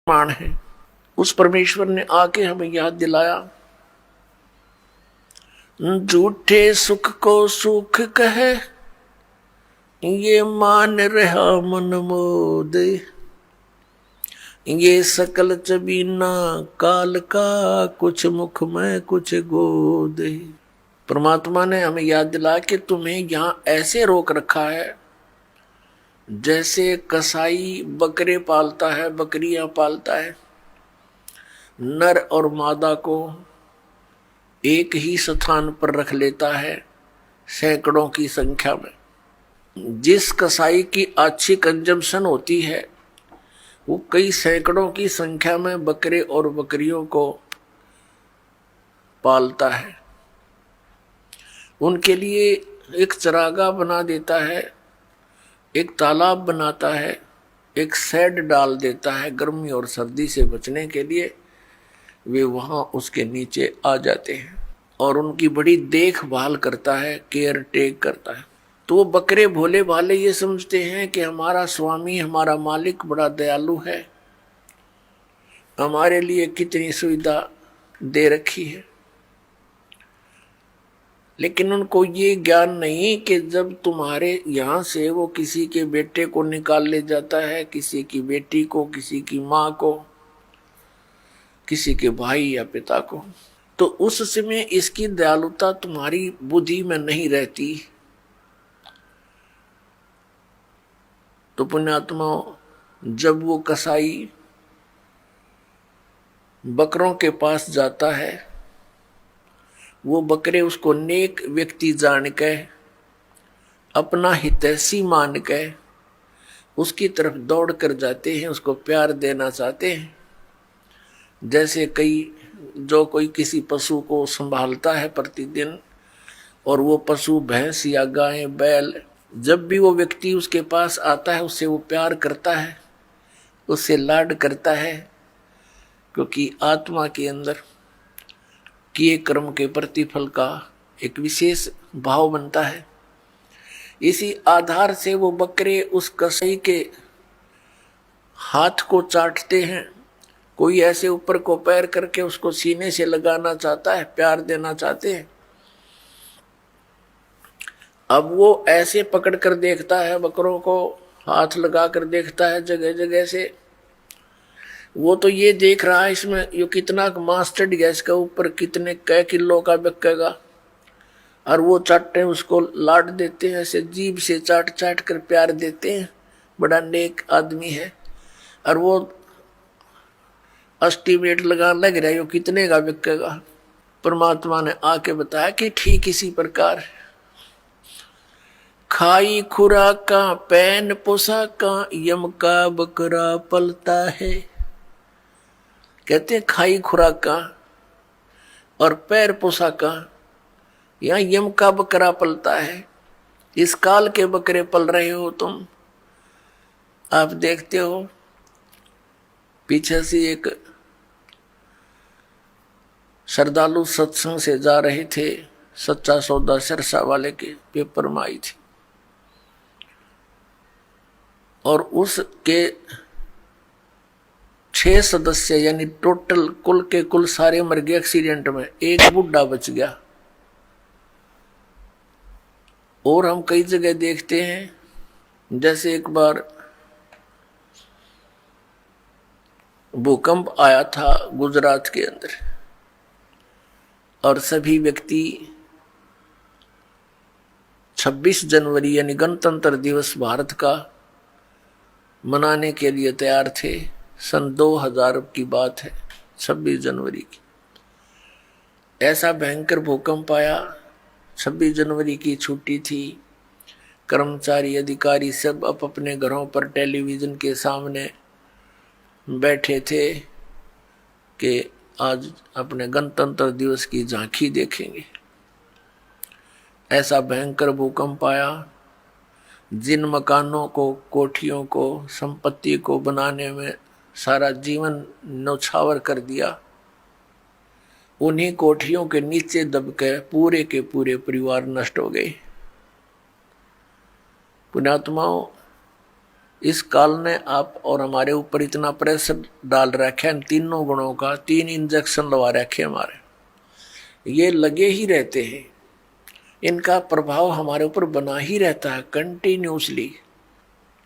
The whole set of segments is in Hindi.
मान है। उस परमेश्वर ने आके हमें याद दिलाया, झूठे सुख को सुख कहे, ये मान रहा मन मोद, ये सकल चबीना काल का, कुछ मुख में कुछ गोद। परमात्मा ने हमें याद दिला कि तुम्हें यहां ऐसे रोक रखा है जैसे कसाई बकरे पालता है, बकरियां पालता है, नर और मादा को एक ही स्थान पर रख लेता है सैकड़ों की संख्या में। जिस कसाई की अच्छी कंजम्पशन होती है वो कई सैकड़ों की संख्या में बकरे और बकरियों को पालता है, उनके लिए एक चरागाह बना देता है, एक तालाब बनाता है, एक शेड डाल देता है गर्मी और सर्दी से बचने के लिए। वे वहां उसके नीचे आ जाते हैं और उनकी बड़ी देखभाल करता है, केयर टेक करता है। तो वो बकरे भोले भाले ये समझते हैं कि हमारा स्वामी, हमारा मालिक बड़ा दयालु है, हमारे लिए कितनी सुविधा दे रखी है। लेकिन उनको ये ज्ञान नहीं कि जब तुम्हारे यहाँ से वो किसी के बेटे को निकाल ले जाता है, किसी की बेटी को, किसी की माँ को, किसी के भाई या पिता को, तो उस समय इसकी दयालुता तुम्हारी बुद्धि में नहीं रहती। तो पुण्यात्मा, जब वो कसाई बकरों के पास जाता है, वो बकरे उसको नेक व्यक्ति जान के, अपना हितैषी मान के उसकी तरफ दौड़ कर जाते हैं, उसको प्यार देना चाहते हैं। जैसे कोई किसी पशु को संभालता है प्रतिदिन, और वो पशु भैंस या गाय बैल, जब भी वो व्यक्ति उसके पास आता है उससे वो प्यार करता है, उससे लाड करता है, क्योंकि आत्मा के अंदर किए कर्म के प्रतिफल का एक विशेष भाव बनता है। इसी आधार से वो बकरे उस कसाई के हाथ को चाटते हैं, कोई ऐसे ऊपर को पैर करके उसको सीने से लगाना चाहता है, प्यार देना चाहते हैं। अब वो ऐसे पकड़ कर देखता है, बकरों को हाथ लगा कर देखता है जगह जगह से। वो तो ये देख रहा है इसमें ये कितना मांस चढ़ गया, इसके ऊपर कितने कै किलो का बिकेगा, और वो चाटते हैं, उसको लाड देते हैं, ऐसे जीभ से चाट चाट कर प्यार देते हैं, बड़ा नेक आदमी है। और वो एस्टीमेट लगाने लग रहा है ये कितने का बिकेगा। परमात्मा ने आके बताया कि ठीक इसी प्रकार खाई खुराका पैन पोशाका यम का बकरा पलता है। कहते हैं खाई खुराका और पैर पोशाका, यहाँ यम का बकरा पलता है। इस काल के बकरे पल रहे हो तुम। आप देखते हो पीछे से एक श्रद्धालु सत्संग से जा रहे थे, सच्चा सौदा सिरसा वाले के पेपर में आई थी, और उसके 6 सदस्य यानी टोटल कुल के कुल सारे मर गए एक्सीडेंट में, एक बुढ़ा बच गया। और हम कई जगह देखते हैं, जैसे एक बार भूकंप आया था गुजरात के अंदर, और सभी व्यक्ति 26 जनवरी यानी गणतंत्र दिवस भारत का मनाने के लिए तैयार थे। सन 2000 की बात है, 26 जनवरी की। ऐसा भयंकर भूकंप आया, 26 जनवरी की छुट्टी थी, कर्मचारी अधिकारी सब अपने घरों पर टेलीविज़न के सामने बैठे थे कि आज अपने गणतंत्र दिवस की झांकी देखेंगे। ऐसा भयंकर भूकंप आया, जिन मकानों को, कोठियों को, संपत्ति को बनाने में सारा जीवन न्यौछावर कर दिया, उन्हीं कोठियों के नीचे दब के पूरे के पूरे परिवार नष्ट हो गए। पुण्यात्माओं, इस काल ने आप और हमारे ऊपर इतना प्रेशर डाल रखे हैं, तीनों गुणों का 3 इंजेक्शन लगा रखे हमारे, ये लगे ही रहते हैं, इनका प्रभाव हमारे ऊपर बना ही रहता है कंटिन्यूसली।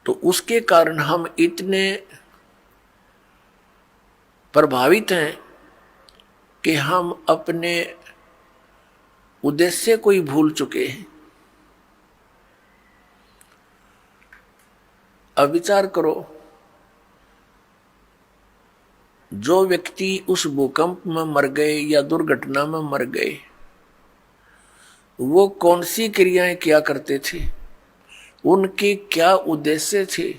तो उसके कारण हम इतने प्रभावित हैं कि हम अपने उद्देश्य को ही भूल चुके हैं। अब विचार करो, जो व्यक्ति उस भूकंप में मर गए या दुर्घटना में मर गए, वो कौन सी क्रियाएं किया करते थे, उनके क्या उद्देश्य थे,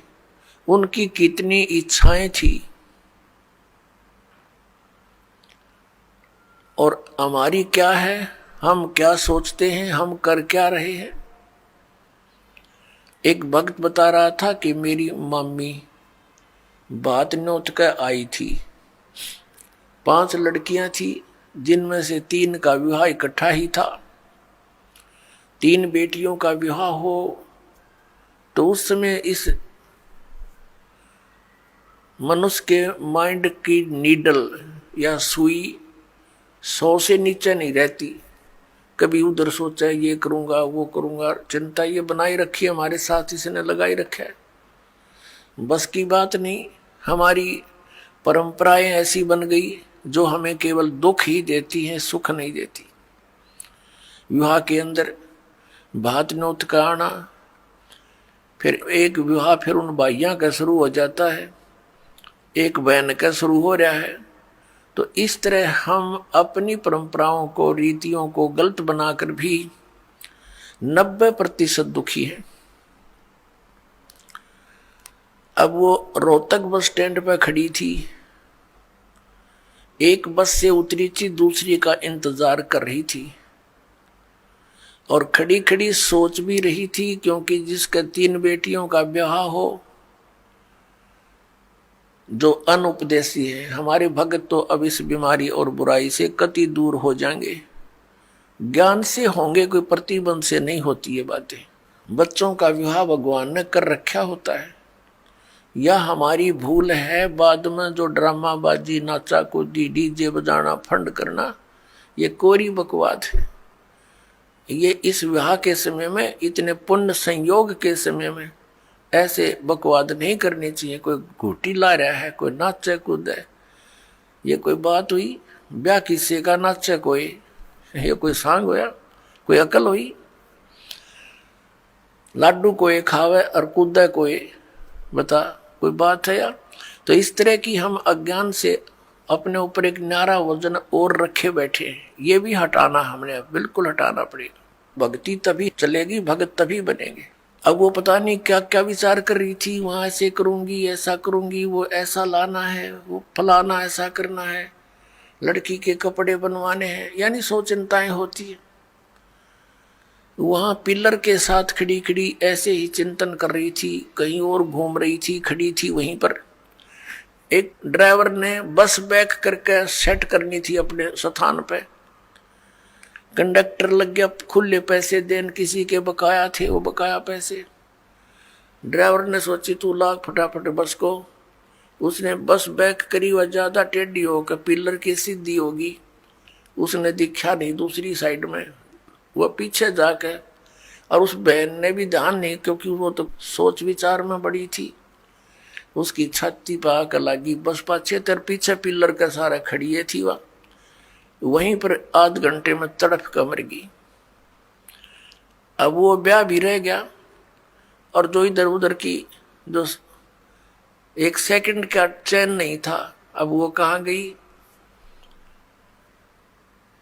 उनकी कितनी इच्छाएं थी, और हमारी क्या है, हम क्या सोचते हैं, हम कर क्या रहे हैं। एक भक्त बता रहा था कि मेरी मम्मी बात नोत कर आई थी, 5 लड़कियां थी, जिनमें से 3 का विवाह इकट्ठा ही था। 3 बेटियों का विवाह हो तो उस समय इस मनुष्य के माइंड की नीडल या सुई 100 से नीचे नहीं रहती। कभी उधर सोचा ये करूंगा वो करूंगा, चिंता ये बनाई रखी हमारे साथ, इसने लगाई रखा है, बस की बात नहीं। हमारी परंपराएं ऐसी बन गई जो हमें केवल दुख ही देती हैं, सुख नहीं देती। विवाह के अंदर भात नौत का आना, फिर एक विवाह फिर उन भाइयों का शुरू हो जाता है, एक बहन का शुरू हो रहा है। तो इस तरह हम अपनी परंपराओं को, रीतियों को गलत बनाकर भी 90% दुखी हैं। अब वो रोहतक बस स्टैंड पर खड़ी थी, एक बस से उतरी थी, दूसरी का इंतजार कर रही थी, और खड़ी खड़ी सोच भी रही थी, क्योंकि जिसके 3 बेटियों का ब्याह हो, जो अनुपदेशी है। हमारे भगत तो अब इस बीमारी और बुराई से कति दूर हो जाएंगे, ज्ञान से होंगे, कोई प्रतिबंध से नहीं होती ये बातें। बच्चों का विवाह भगवान ने कर रखा होता है, या हमारी भूल है बाद में जो ड्रामा बाजी, नाचा कूदी, डीजे बजाना, फंड करना, ये कोरी बकवाद है। ये इस विवाह के समय में, इतने पुण्य संयोग के समय में ऐसे बकवाद नहीं करनी चाहिए। कोई घूटी ला रहा है, कोई नाचे कूद है, ये कोई बात हुई? ब्याह किसी का नाचे कोई, ये कोई सांग होया, कोई अकल हुई? लाडू कोई खावे और कूदे कोई, बता कोई बात है यार? तो इस तरह की हम अज्ञान से अपने ऊपर एक न्यारा वजन और रखे बैठे हैं, ये भी हटाना, हमने बिल्कुल हटाना पड़ेगा। भक्ति तभी चलेगी, भगत तभी बनेंगे। अब वो पता नहीं क्या क्या विचार कर रही थी, वहां ऐसे करूंगी, ऐसा करूंगी, वो ऐसा लाना है, वो फलाना ऐसा करना है, लड़की के कपड़े बनवाने हैं, यानी 100 चिंताएं होती है। वहां पिलर के साथ खड़ी खड़ी ऐसे ही चिंतन कर रही थी, कहीं और घूम रही थी, खड़ी थी वहीं पर। एक ड्राइवर ने बस बैक करके सेट करनी थी अपने स्थान पे, कंडक्टर लग गया खुले पैसे देन, किसी के बकाया थे, वो बकाया पैसे। ड्राइवर ने सोची तू लाग फटाफट बस को, उसने बस बैक करी, वह ज्यादा टेढ़ी होकर पिलर की सीधी होगी, उसने दिखा नहीं दूसरी साइड में, वह पीछे जाके, और उस बहन ने भी ध्यान नहीं, क्योंकि वो तो सोच विचार में बड़ी थी, उसकी छाती पर आकर लगी बस पाछे तर पीछे पिलर का सारा खड़िए थी, वह वहीं पर आध घंटे में तड़फ कर मर गई। अब वो ब्याह भी रह गया, और जो इधर उधर की जो 1 सेकंड का चैन नहीं था, अब वो कहाँ गई?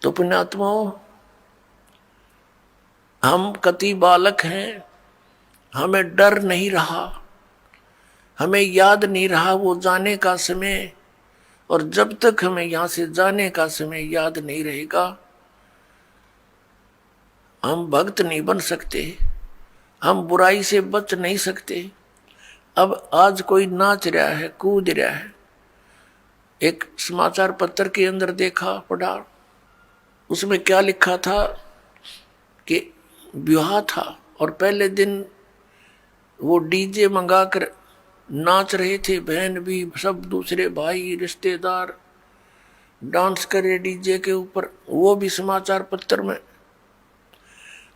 तो पुण्यात्माओं, हम कति बालक हैं, हमें डर नहीं रहा, हमें याद नहीं रहा वो जाने का समय, और जब तक हमें यहां से जाने का समय याद नहीं रहेगा, हम भक्त नहीं बन सकते, हम बुराई से बच नहीं सकते। अब आज कोई नाच रहा है, कूद रहा है, एक समाचार पत्र के अंदर देखा, पढ़ा, उसमें क्या लिखा था कि विवाह था, और पहले दिन वो डीजे मंगाकर नाच रहे थे, बहन भी, सब दूसरे भाई रिश्तेदार डांस करे डीजे के ऊपर, वो भी समाचार पत्र में।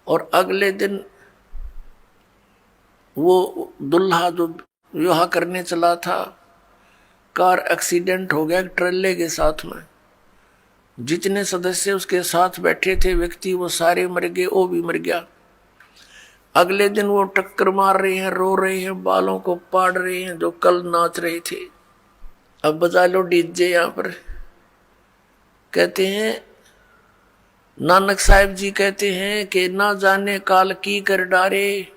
और अगले दिन वो दुल्हा जो विवाह करने चला था, कार एक्सीडेंट हो गया ट्रेले के साथ में। जितने सदस्य उसके साथ बैठे थे व्यक्ति, वो सारे मर गए, वो भी मर गया। अगले दिन वो टक्कर मार रहे हैं, रो रहे हैं, बालों को पाड़ रहे हैं जो कल नाच रहे थे। अब बजा लो डीजे यहां पर। कहते हैं नानक साहिब जी कहते हैं कि ना जाने काल की कर डारे,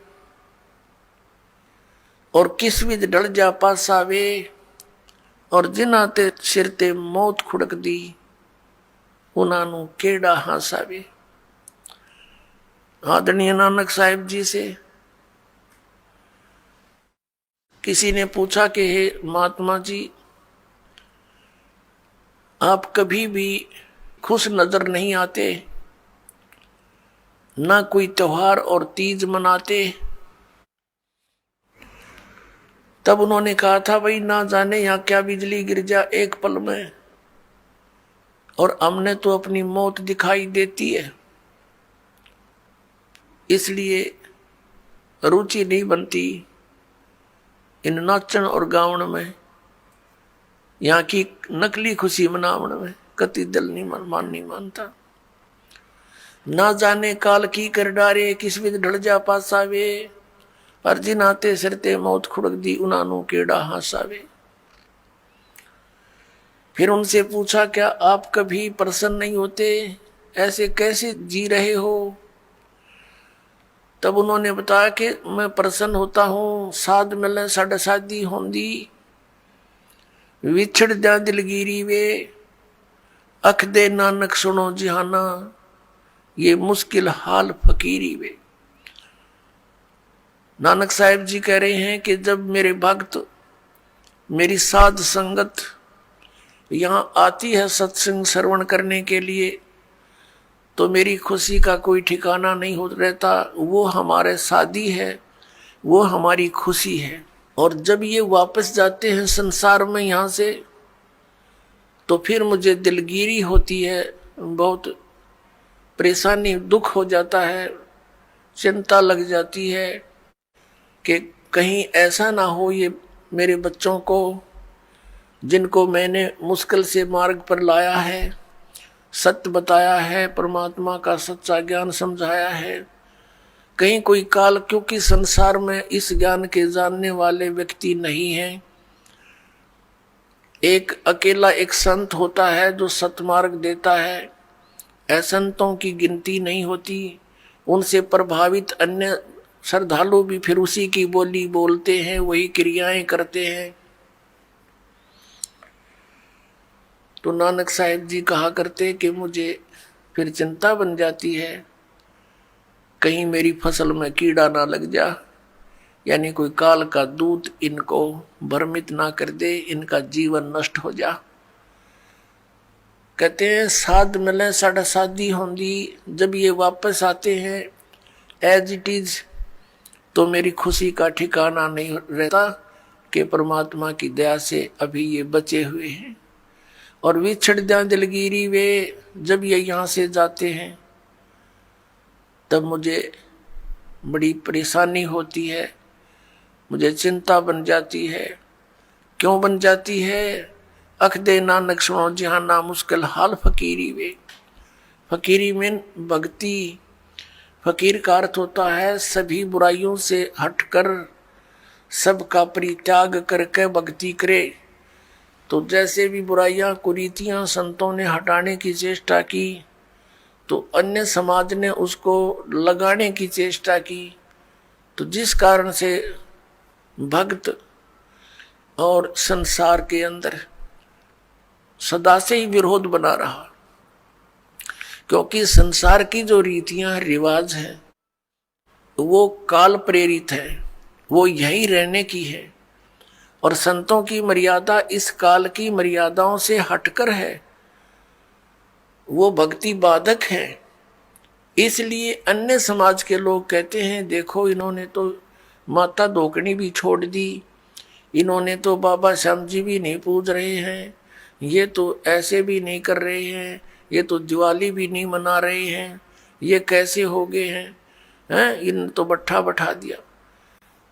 और किस विध ढल जा पासावे, और जिन्हां ते सिर ते मौत खुड़क दी, उन्हां नू केड़ा हासावे। आदरणीय नानक साहिब जी से किसी ने पूछा कि हे महात्मा जी, आप कभी भी खुश नजर नहीं आते, ना कोई त्योहार और तीज मनाते। तब उन्होंने कहा था, भाई ना जाने यहां क्या बिजली गिर जा एक पल में, और हमने तो अपनी मौत दिखाई देती है, इसलिए रुचि नहीं बनती इन नाचन और गावन में, यहाँ की नकली खुशी मनावन में कति दिल नहीं मानता। ना जाने काल की कर डारे, किस विध ढल जा पासावे, और जिनाते सिरते मौत खुड़क दी, उन्हानू केड़ा हासावे। फिर उनसे पूछा, क्या आप कभी प्रसन्न नहीं होते, ऐसे कैसे जी रहे हो? तब उन्होंने बताया कि मैं प्रसन्न होता हूं, साध मिले साढ़े शादी होंदी, विछड़ जा दिलगिरी वे, अख दे नानक सुनो जिहाना, ये मुश्किल हाल फकीरी वे। नानक साहिब जी कह रहे हैं कि जब मेरे भक्त, मेरी साध संगत यहां आती है सत्संग श्रवण करने के लिए, तो मेरी खुशी का कोई ठिकाना नहीं हो रहता। वो हमारे साथी है, वो हमारी खुशी है। और जब ये वापस जाते हैं संसार में यहाँ से, तो फिर मुझे दिलगिरी होती है, बहुत परेशानी, दुख हो जाता है, चिंता लग जाती है कि कहीं ऐसा ना हो ये मेरे बच्चों को, जिनको मैंने मुश्किल से मार्ग पर लाया है, सत्य बताया है, परमात्मा का सच्चा ज्ञान समझाया है, कहीं कोई काल, क्योंकि संसार में इस ज्ञान के जानने वाले व्यक्ति नहीं हैं। एक अकेला एक संत होता है जो सतमार्ग देता है, असंतों की गिनती नहीं होती। उनसे प्रभावित अन्य श्रद्धालु भी फिर उसी की बोली बोलते हैं, वही क्रियाएं करते हैं। तो नानक साहिब जी कहा करते कि मुझे फिर चिंता बन जाती है, कहीं मेरी फसल में कीड़ा ना लग जा, यानी कोई काल का दूत इनको भ्रमित ना कर दे, इनका जीवन नष्ट हो जा। कहते हैं साध मिले साढ़ा शादी होंदी, जब ये वापस आते हैं एज इट इज, तो मेरी खुशी का ठिकाना नहीं रहता कि परमात्मा की दया से अभी ये बचे हुए हैं। और विछड़ जा दिलगिरी वे, जब ये यहाँ से जाते हैं तब मुझे बड़ी परेशानी होती है, मुझे चिंता बन जाती है। क्यों बन जाती है? अख दे नानक सुनो जिहाना, मुश्किल हाल फकीरी वे। फकीरी में भक्ति, फकीर का अर्थ होता है सभी बुराइयों से हटकर सबका परित्याग करके भक्ति करे। तो जैसे भी बुराइयां कुरीतियां संतों ने हटाने की चेष्टा की, तो अन्य समाज ने उसको लगाने की चेष्टा की। तो जिस कारण से भक्त और संसार के अंदर सदा से ही विरोध बना रहा, क्योंकि संसार की जो रीतियां रिवाज हैं वो काल प्रेरित है, वो यही रहने की है। और संतों की मर्यादा इस काल की मर्यादाओं से हटकर है, वो भक्ति बाधक है। इसलिए अन्य समाज के लोग कहते हैं देखो इन्होंने तो माता धोकनी भी छोड़ दी, इन्होंने तो बाबा श्याम जी भी नहीं पूज रहे हैं, ये तो ऐसे भी नहीं कर रहे हैं, ये तो दिवाली भी नहीं मना रहे हैं, ये कैसे हो गए हैं? इन तो बट्ठा बैठा दिया।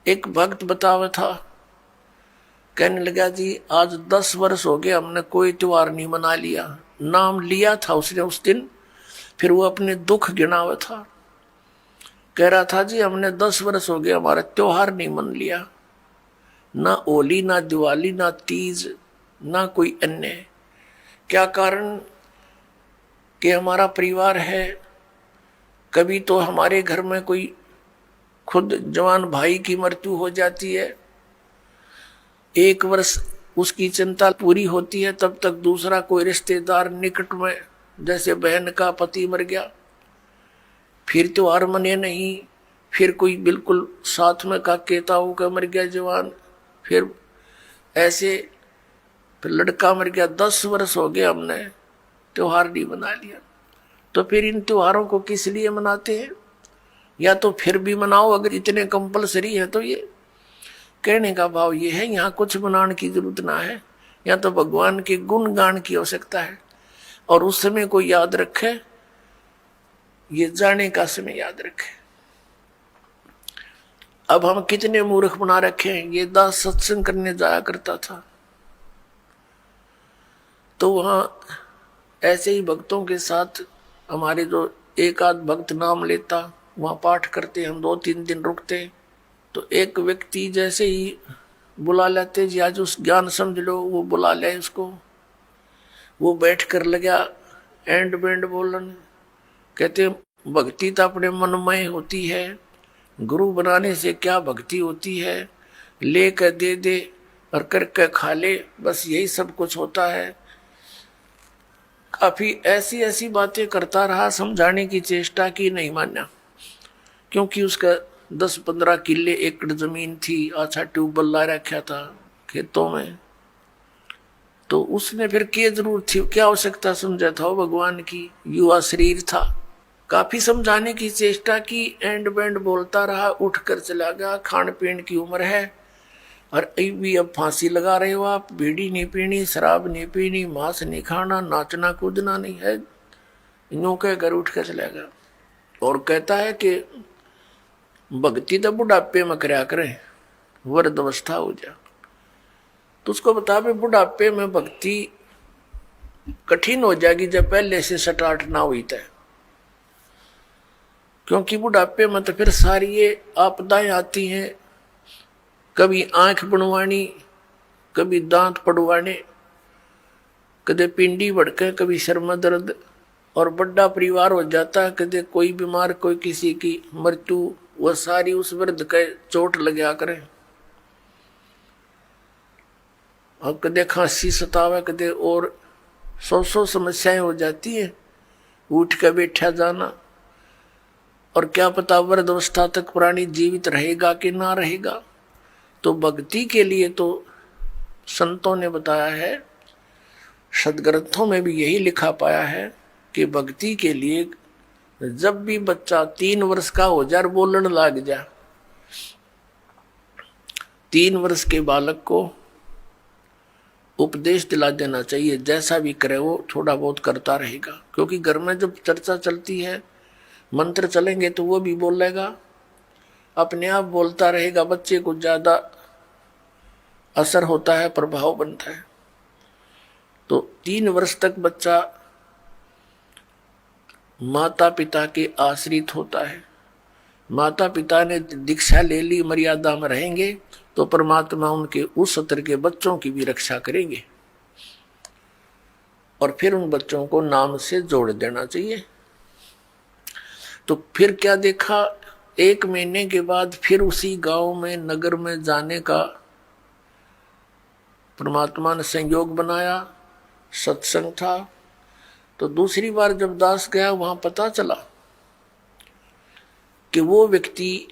एक भक्त बतावा था, कहने लगा जी आज 10 वर्ष हो गए हमने कोई त्योहार नहीं मना लिया। नाम लिया था उसने उस दिन, फिर वो अपने दुख गिनावा था। कह रहा था जी हमने 10 वर्ष हो गए हमारा त्योहार नहीं मन लिया, ना होली ना दिवाली ना तीज ना कोई अन्य। क्या कारण? कि हमारा परिवार है, कभी तो हमारे घर में कोई खुद जवान भाई की मृत्यु हो जाती है, 1 वर्ष उसकी चिंता पूरी होती है, तब तक दूसरा कोई रिश्तेदार निकट में, जैसे बहन का पति मर गया, फिर त्योहार मने नहीं, फिर कोई बिल्कुल साथ में का केताऊ का मर गया जवान, फिर ऐसे, फिर लड़का मर गया। 10 वर्ष हो गए हमने त्योहार नहीं मना लिया। तो फिर इन त्योहारों को किस लिए मनाते हैं? या तो फिर भी मनाओ अगर इतने कंपलसरी है तो। ये कहने का भाव ये है, यहाँ कुछ मनाने की जरूरत ना है, या तो भगवान के गुण गान की आवश्यकता है। और उस समय को याद रखे, ये जाने का समय याद रखे। अब हम कितने मूर्ख बना रखे हैं। ये दास सत्संग करने जाया करता था, तो वहां ऐसे ही भक्तों के साथ हमारे जो एक आध भक्त नाम लेता, वहां पाठ करते, हम 2-3 दिन रुकते, तो एक व्यक्ति जैसे ही बुला लेते जी आज उस ज्ञान समझ लो, वो बुला ले उसको, वो बैठ कर लगा एंड बैंड बोलन। कहते भक्ति तो अपने मनमय होती है, गुरु बनाने से क्या भक्ति होती है, ले कर दे दे और करके खा ले, बस यही सब कुछ होता है। काफी ऐसी ऐसी बातें करता रहा, समझाने की चेष्टा की, नहीं माना। क्योंकि उसका 10-15 किले एकड़ जमीन थी, अच्छा ट्यूबवेल ला रखा था खेतों में, तो उसने फिर क्या जरूरत थी, क्या आवश्यकता समझा था भगवान की? युवा शरीर था। काफी समझाने की चेष्टा की, एंड बैंड बोलता रहा, उठ कर चला गया। खान पीन की उम्र है और भी अब फांसी लगा रहे हो आप, बीड़ी नहीं पीनी, शराब नहीं पीनी, मांस नहीं खाना, नाचना कूदना नहीं है, यूं कहकर उठ कर चला गया। और कहता है कि भक्ति तो बुढ़ापे में करया करें, वृद्ध अवस्था हो जा। तो उसको बता भी बुढ़ापे में भक्ति कठिन हो जाएगी जब पहले से स्टार्ट ना हुई तय। क्योंकि बुढ़ापे में तो फिर सारी ये आपदाएं आती हैं, कभी आंख बनवानी, कभी दांत पड़वाने, कदे पिंडी भड़के, कभी सिर में दर्द, और बड़ा परिवार हो जाता है, कदे कोई बीमार, कोई किसी की मृत्यु, वह सारी उस वृद्ध के चोट लगा करे। अब कदे खांसी सतावे, कदे और 100 समस्याएं हो जाती है, उठ के बैठा जाना, और क्या पता वृद्ध अवस्था तक प्राणी जीवित रहेगा कि ना रहेगा। तो भक्ति के लिए तो संतों ने बताया है, सदग्रंथों में भी यही लिखा पाया है कि भक्ति के लिए जब भी बच्चा 3 वर्ष का हो जाए, बोलने लग जा, 3 वर्ष के बालक को उपदेश दिला देना चाहिए, जैसा भी करे वो थोड़ा बहुत करता रहेगा। क्योंकि घर में जब चर्चा चलती है, मंत्र चलेंगे तो वो भी बोलेगा, अपने आप बोलता रहेगा, बच्चे को ज्यादा असर होता है, प्रभाव बनता है। तो 3 वर्ष तक बच्चा माता पिता के आश्रित होता है। माता पिता ने दीक्षा ले ली, मर्यादा में रहेंगे तो परमात्मा उनके उस सत्र के बच्चों की भी रक्षा करेंगे, और फिर उन बच्चों को नाम से जोड़ देना चाहिए। तो फिर क्या देखा, 1 महीने के बाद फिर उसी गांव में, नगर में जाने का परमात्मा ने संयोग बनाया, सत्संग था। तो दूसरी बार जब दास गया, वहां पता चला कि वो व्यक्ति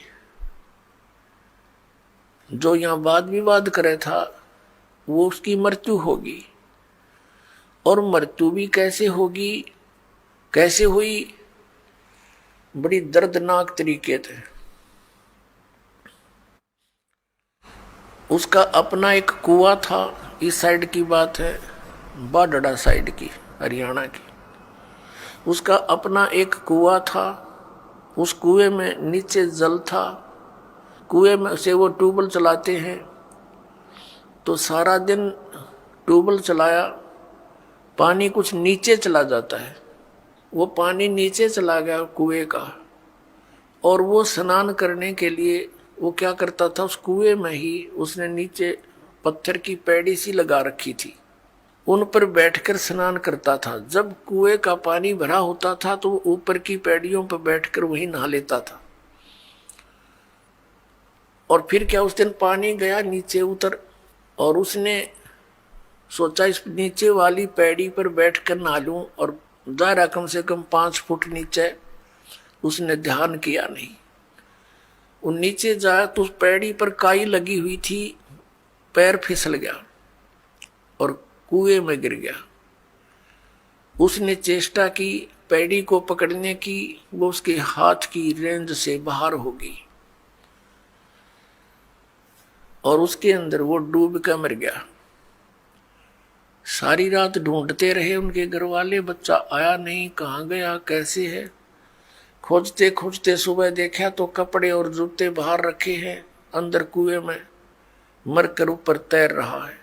जो यहां वाद विवाद करे था, वो उसकी मृत्यु होगी। और मृत्यु भी कैसे होगी, कैसे हुई, बड़ी दर्दनाक तरीके थे। उसका अपना एक कुआं था। इस साइड की बात है, बाडड़ा साइड की, हरियाणा की। उसका अपना एक कुआं था। उस कुएं में नीचे जल था। कुएं में से वो ट्यूबवेल चलाते हैं, तो सारा दिन ट्यूबवेल चलाया, पानी कुछ नीचे चला जाता है। वो पानी नीचे चला गया कुएं का, और वो स्नान करने के लिए वो क्या करता था, उस कुएं में ही उसने नीचे पत्थर की पैड़ी सी लगा रखी थी, उन पर बैठकर स्नान करता था। जब कुएं का पानी भरा होता था तो वो ऊपर की पैड़ियों पर बैठकर वहीं नहा लेता था। और फिर क्या, उस दिन पानी गया नीचे उतर, और उसने सोचा इस नीचे वाली पैड़ी पर बैठकर नहा लूं, और दायरा कम से कम 5 फुट नीचे। उसने ध्यान किया नहीं। वो नीचे जाया तो उस पैड़ी पर काई लगी हुई थी, पैर फिसल गया और कुएं में गिर गया। उसने चेष्टा की पैड़ी को पकड़ने की, वो उसके हाथ की रेंज से बाहर हो गई और उसके अंदर वो डूब कर मर गया। सारी रात ढूंढते रहे उनके घर वाले, बच्चा आया नहीं, कहाँ गया, कैसे है। खोजते खोजते सुबह देखा तो कपड़े और जूते बाहर रखे हैं, अंदर कुएं में मरकर ऊपर तैर रहा है।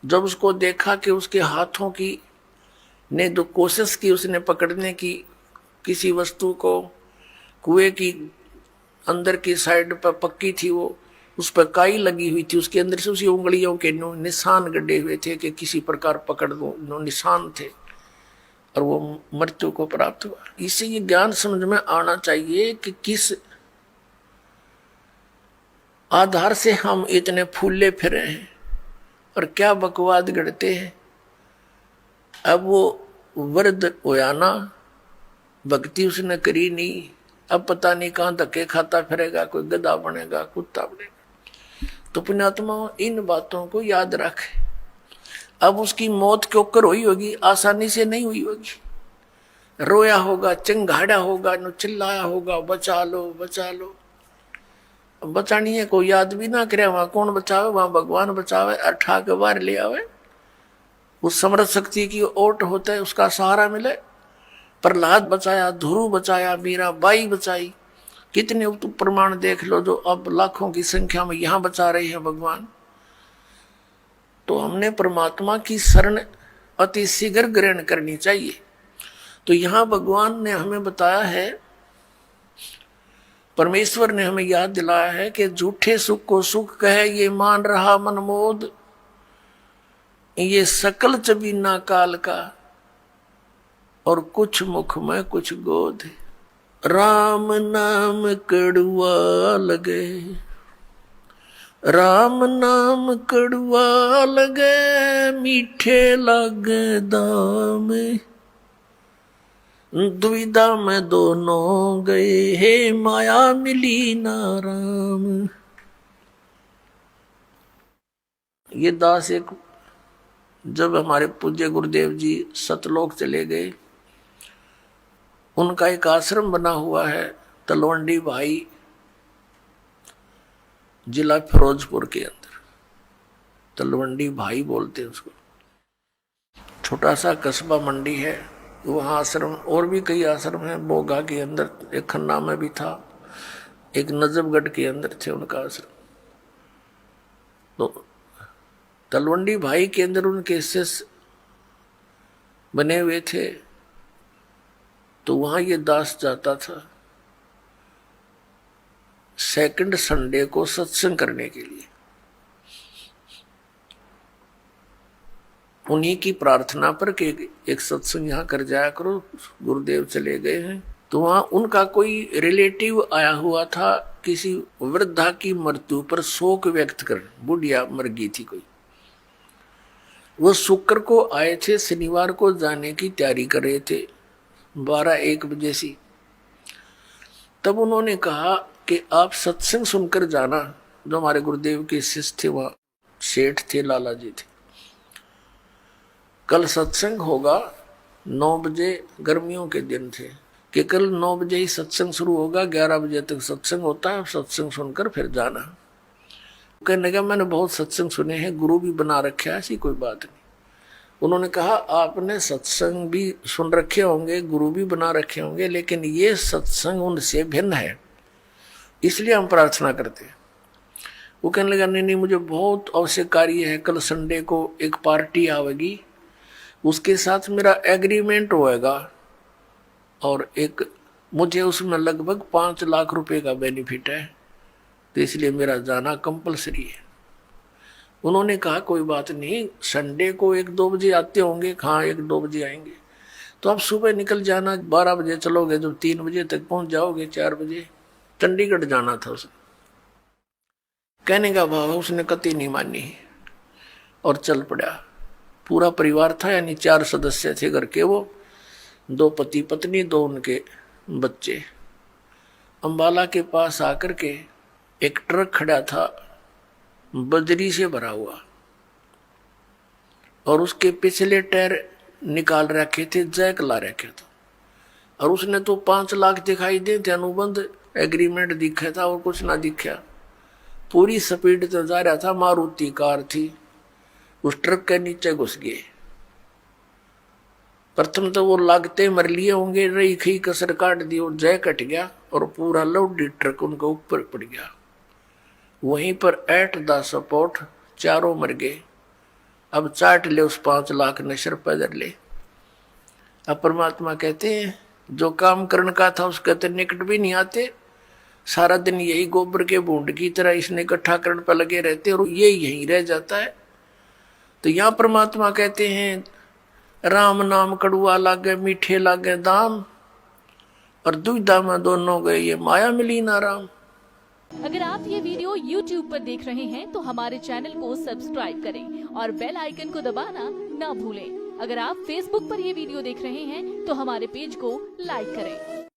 जब उसको देखा कि उसके हाथों की ने जो कोशिश की उसने पकड़ने की किसी वस्तु को, कुएं की अंदर की साइड पर पक्की थी वो, उस पर काई लगी हुई थी, उसके अंदर से उसी उंगलियों के निशान गड्ढे हुए थे कि किसी प्रकार पकड़ दो, निशान थे, और वो मृत्यु को प्राप्त हुआ। इसे ये ज्ञान समझ में आना चाहिए कि किस आधार से हम इतने फूले फिरे हैं और क्या बकवाद गढ़ते हैं। अब वो वृद्ध होया ना, भक्ति उसने करी नहीं, अब पता नहीं कहां धक्के खाता फिरेगा, कोई गधा बनेगा, कुत्ता बनेगा। तो पुण्यात्मा इन बातों को याद रखे। अब उसकी मौत क्यों कर हुई होगी, आसानी से नहीं हुई होगी। रोया होगा, चिंगाड़ा होगा, चिल्लाया होगा, बचा लो बचा लो। बचानी है, कोई याद भी ना करे, वहां कौन बचावे, वहां भगवान बचावे, अठा के बाहर ले आवे। उस समर्थ शक्ति की ओट होता है, उसका सहारा मिले। प्रहलाद बचाया, ध्रुव बचाया, मीराबाई बचाई, कितने प्रमाण देख लो जो अब लाखों की संख्या में यहां बचा रहे हैं भगवान। तो हमने परमात्मा की शरण अति शीघ्र ग्रहण करनी चाहिए। तो यहां भगवान ने हमें बताया है, परमेश्वर ने हमें याद दिलाया है कि झूठे सुख को सुख कहे ये मान रहा मनमोद, ये सकल चबीना काल का, और कुछ मुख में कुछ गोद। राम नाम कड़ुआ लगे, राम नाम कड़ुआ लगे, मीठे लगे दाम, दुविधा में दोनों गए, हे माया मिली ना राम। ये दास एक, जब हमारे पूज्य गुरुदेव जी सतलोक चले गए, उनका एक आश्रम बना हुआ है तलवंडी भाई, जिला फिरोजपुर के अंदर। तलवंडी भाई बोलते हैं उसको। छोटा सा कस्बा मंडी है, वहाँ आश्रम, और भी कई आश्रम हैं। बोगा के अंदर एक खन्ना में भी था, एक नजफगढ़ के अंदर थे उनका आश्रम। तो तलवंडी भाई के अंदर उनके शिष्य बने हुए थे, तो वहाँ ये दास जाता था सेकंड संडे को सत्संग करने के लिए। उन्हीं की प्रार्थना पर कि एक सत्संग यहाँ कर जाया करो, गुरुदेव चले गए हैं। तो वहाँ उनका कोई रिलेटिव आया हुआ था, किसी वृद्धा की मृत्यु पर शोक व्यक्त कर, बुढ़िया मर गई थी कोई। वो शुक्र को आए थे, शनिवार को जाने की तैयारी कर रहे थे 12-1 बजे सी। तब उन्होंने कहा कि आप सत्संग सुनकर जाना। जो हमारे गुरुदेव के शिष्य थे, वहाँ सेठ थे, लाला जी थे। कल सत्संग होगा 9 बजे, गर्मियों के दिन थे कि कल 9 बजे ही सत्संग शुरू होगा, 11 बजे तक सत्संग होता है, सत्संग सुनकर फिर जाना। कहने लगा मैंने बहुत सत्संग सुने हैं, गुरु भी बना रखे है, ऐसी कोई बात नहीं। उन्होंने कहा आपने सत्संग भी सुन रखे होंगे, गुरु भी बना रखे होंगे, लेकिन ये सत्संग उनसे भिन्न है, इसलिए हम प्रार्थना करते हैं। वो कहने लगा नहीं, मुझे बहुत आवश्यक कार्य है, कल संडे को एक पार्टी आवेगी, उसके साथ मेरा एग्रीमेंट होएगा और एक मुझे उसमें लगभग 5 लाख रुपए का बेनिफिट है, तो इसलिए मेरा जाना कंपलसरी है। उन्होंने कहा कोई बात नहीं, संडे को 1-2 बजे आते होंगे। हाँ 1-2 बजे आएंगे, तो आप सुबह निकल जाना, 12 बजे चलोगे तो 3 बजे तक पहुंच जाओगे। 4 बजे चंडीगढ़ जाना था उसे। कहने का भाव उसने कतई नहीं मानी और चल पड़ा। पूरा परिवार था, यानी 4 सदस्य थे घर के, वो 2 पति पत्नी, 2 उनके बच्चे। अंबाला के पास आकर के एक ट्रक खड़ा था बजरी से भरा हुआ, और उसके पिछले टायर निकाल रखे थे, जैक ला रखे था, और उसने तो 5 लाख दिखाई दे थे, अनुबंध एग्रीमेंट दिखा था और कुछ ना दिखा। पूरी स्पीड से जा रहा था, मारुति कार थी, उस ट्रक के नीचे घुस गए। प्रथम तो वो लागते मर लिए होंगे, रही खी कसर काट दी और जय कट गया और पूरा लोडी ट्रक उनके ऊपर पड़ गया। वहीं पर एट द सपोर्ट 4 मर गए। अब चाट ले उस 5 लाख ने सिर पैदल ले। अब परमात्मा कहते हैं जो काम करने का था उसके तो निकट भी नहीं आते, सारा दिन यही गोबर के बूंद की तरह इसने इकट्ठा करने पर लगे रहते और ये यहीं रह जाता है। तो यहाँ परमात्मा कहते हैं राम नाम कड़ुआ लागे मीठे लागे दाम, और दुविधा में दोनों गए ये माया मिली ना राम। अगर आप ये वीडियो YouTube पर देख रहे हैं तो हमारे चैनल को सब्सक्राइब करें और बेल आइकन को दबाना ना भूलें। अगर आप Facebook पर ये वीडियो देख रहे हैं तो हमारे पेज को लाइक करें।